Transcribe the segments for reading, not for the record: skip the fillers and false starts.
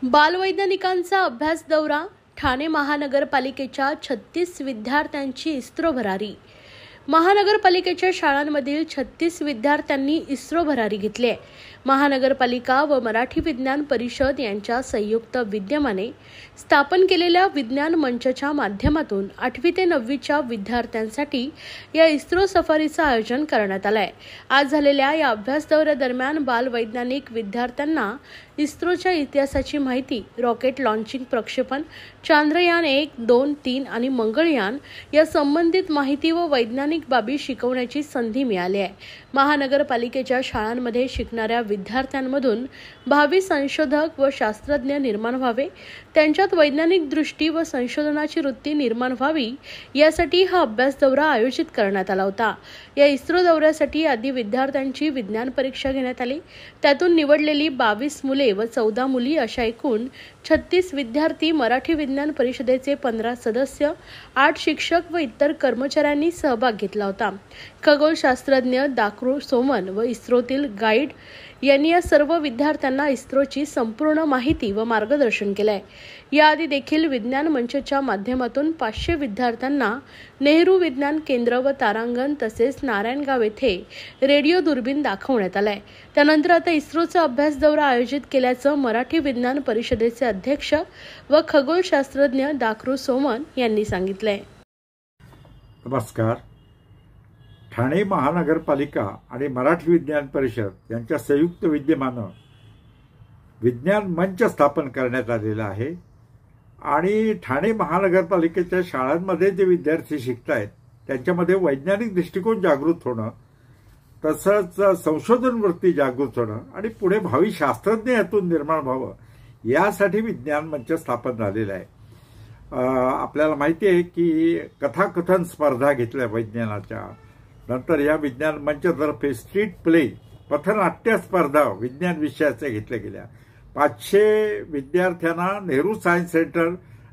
बालवैज्ञानिकांचा अभ्यास दौरा, ठाणे महानगरपालिकेच्या 36 विद्यार्थ्यांची इस्रो भरारी। महानगरपालिकेच्या शाळांमधील 36 विद्यार्थ्यांनी इस्रो भरारी घेतली आहे। महानगरपालिका व मराठी विज्ञान परिषद यांच्या संयुक्त विद्यमाने स्थापन केलेल्या विज्ञान मंचच्या माध्यमातून 8वी ते 9वीच्या विद्यार्थ्यांसाठी या इस्रो सफारीचं आयोजन करण्यात आलं आहे। आज झालेल्या या अभ्यास दौऱ्यादरम्यान बालवैज्ञानिक विद्यार्थ्यांना इस्रोच्या इतिहासाची माहिती, रॉकेट लॉन्चिंग, प्रक्षेपण, चांद्रयान 1, 2, 3 आणि मंगळयान या संबंधित माहिती व वैज्ञानिक बाबी शिकवण्याची संधी मिळाली आहे। महानगरपालिकेच्या शाळांमध्ये शिकणाऱ्या विद्यार्थ्यांमधून भावी संशोधक व शास्त्रज्ञ निर्माण व्हावे, त्यांच्यात वैज्ञानिक दृष्टी व संशोधनाची वृत्ती निर्माण व्हावी यासाठी हा अभ्यास दौरा आयोजित करण्यात आला होता। या इस्रो दौऱ्यासाठी आधी विद्यार्थ्यांची विज्ञान परीक्षा घेण्यात आली। त्यातून निवडलेली 22 मुले व 14 मुली अशा एकूण 36 विद्यार्थी, मराठी विज्ञान परिषदेचे 15 सदस्य, 8 शिक्षक व इतर कर्मचाऱ्यांनी सहभाग घेतला होता। खगोलशास्त्रज्ञ दाक्रू सोमन व इस्रोतील गाईड यांनी या सर्व विद्यार्थ्यांना इस्रोची संपूर्ण माहिती व मार्गदर्शन केले आहे। याआधी देखील विज्ञान मंचच्या माध्यमातून 500 विद्यार्थ्यांना नेहरू विज्ञान केंद्र व तारांगण तसेच नारायणगाव येथे रेडिओ दुर्बीण दाखवण्यात आलाय। त्यानंतर आता इस्रोचा अभ्यास दौरा आयोजित केल्याचं मराठी विज्ञान परिषदेचे अध्यक्ष व खगोलशास्त्रज्ञ दाक्रू सोमन यांनी सांगितलंय। नमस्कार। ठाणे महानगरपालिका आणि मराठी विज्ञान परिषद यांच्या संयुक्त विद्यमानं विज्ञान मंच स्थापन करण्यात आलेला आहे आणि ठाणे महानगरपालिकेच्या शाळांमध्ये जे विद्यार्थी शिकत आहेत त्यांच्यामध्ये वैज्ञानिक दृष्टिकोन जागृत होणं, तसंच संशोधन वृत्ती जागृत होणं आणि पुढे भावी शास्त्रज्ञ यातून निर्माण व्हावं यासाठी विज्ञान मंच स्थापन झालेला आहे। आपल्याला माहिती आहे की कथाकथन स्पर्धा घेतल्या वैज्ञानाच्या, नंतर या विज्ञान मंचतर्फे स्ट्रीट प्ले, पथनाट्य स्पर्धा विज्ञान विषयाच्या घेतल्या गेल्या। 500 विद्यार्थ्यांना नेहरू सायन्स सेंटर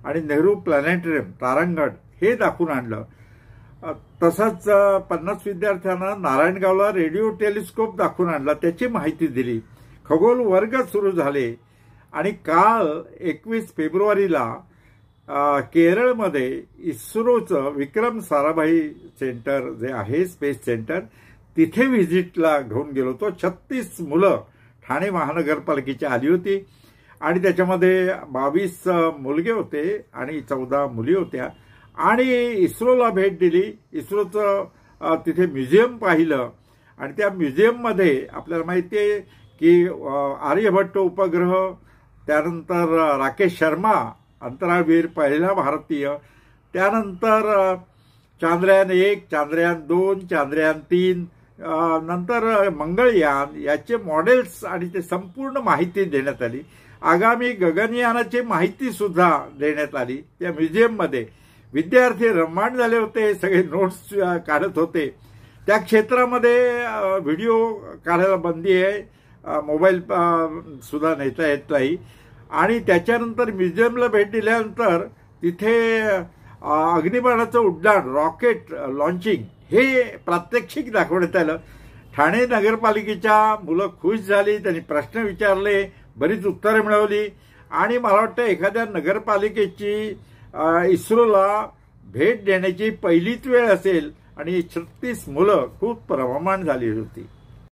आणि नेहरू प्लॅनेटरियम तारांगण हे दाखवून आणलं। तसंच 50 विद्यार्थ्यांना नारायणगावला रेडिओ टेलिस्कोप दाखवून आणला, त्याची माहिती दिली। खगोल वर्ग सुरू झाले आणि काल 21 फेब्रुवारीला केरळमध्ये इस्रोचं विक्रम साराभाई सेंटर जे आहे स्पेस सेंटर, तिथे व्हिजिटला घेऊन गेलो होतो। 36 मुलं ठाणे महानगरपालिकेची आली होती आणि त्याच्यामध्ये 22 मुलगे होते आणि 14 मुली होत्या आणि इस्रोला भेट दिली। इस्रोचं तिथे म्युझियम पाहिलं आणि त्या म्युझियममध्ये आपल्याला माहिती आहे की आर्यभट्ट उपग्रह, त्यानंतर राकेश शर्मा अंतराळवीर पहिला भारतीय, त्यानंतर चांद्रयान 1, चांद्रयान 2, चांद्रयान 3, नंतर मंगळयान याचे मॉडेल्स आणि ते संपूर्ण माहिती देण्यात आली। आगामी गगनयानाची माहिती सुद्धा देण्यात आली। त्या म्युझियममध्ये विद्यार्थी रममाण झाले होते, सगळे नोट्स काढत होते। त्या क्षेत्रामध्ये व्हिडिओ काढायला बंदी आहे, मोबाईल सुद्धा नेता येत नाही आणि त्याच्यानंतर म्युझियमला भेट दिल्यानंतर तिथे अग्निबाणाचं उड्डाण, रॉकेट लॉन्चिंग हे प्रात्यक्षिक दाखवण्यात आलं। ठाणे नगरपालिकेच्या मुलं खुश झाली, त्यांनी प्रश्न विचारले, बरीच उत्तरं मिळवली आणि मला वाटतं एखाद्या नगरपालिकेची इस्रोला भेट देण्याची पहिलीच वेळ असेल आणि 36 मुलं खूप प्रभावमान झाली होती।